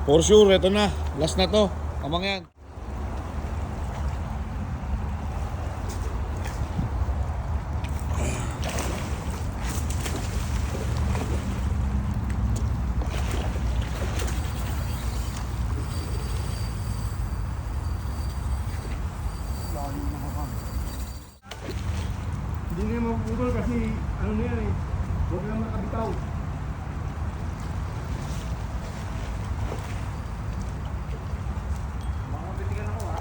For sure, ito na. Last na to. Kamang yan. Hindi na mapuputol kasi ano na yan eh. Huwag lang nakabitaw. Baka mapitigan ako ha.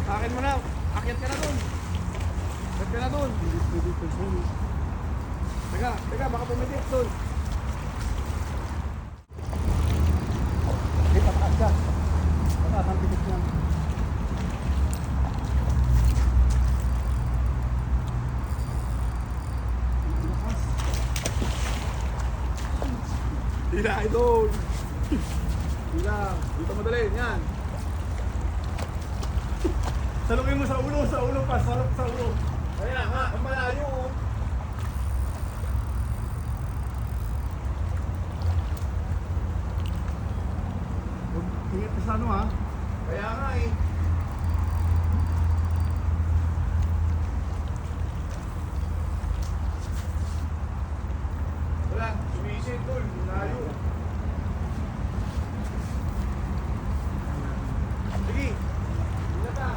Akin mo na. Akyat ka na dun. Akyat ka na dun. Teka, baka pumitik dun. Hindi, pataas ka. Pataas ang pitik niya. Hila, idol! Hila, dito madali, yan! Salungin mo sa ulo pa, salok sa ulo. Kaya nga, ang malayo. Ingat ka sa ano ha? Kaya nga eh. Wala, sumisid tol, layo. Sige, hila ka.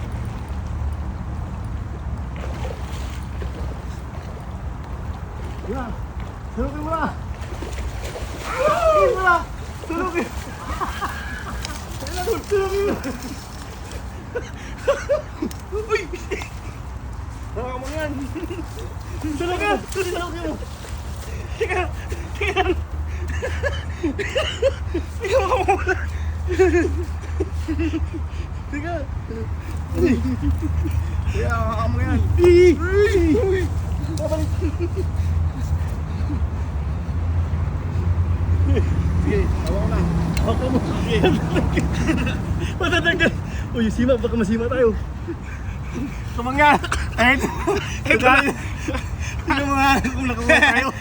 Hila, tulungin mo na. Tulungin mo na. Tulungin. Tulungin mo. Uy! Hawa mo yan. Tulungin mo. Tulungin mo. Teka! Teka! Teka makamawala! Teka! Teka, makakamo yan! Uy! Babalik! Sige, hawa ko na! Hawa ko mo! Matatanggal! Uy, sima! Baka masima tayo! Tumangga! Ito! Tignan mo nga kung nakawa tayo!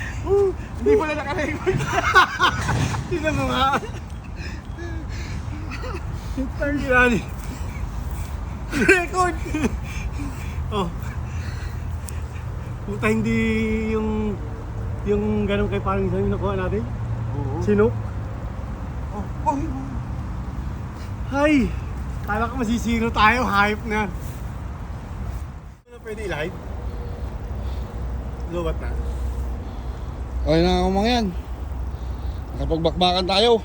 Hindi pala naka-record. Tignan mo nga. Ang ginani. Record. Oh. Puta, hindi yung ganun kay parang isang nakuha natin. Oo. Sino? Oh. Hi. Kala ko masisiro tayo. Hype na. Ano pwede i-live? Lowat na. Okay na kamang yan. Nakapagbakbakan tayo.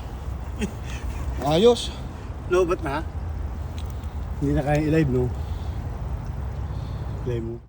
Ayos. Lowbat na? Hindi na kaya i-live, no? Live mo.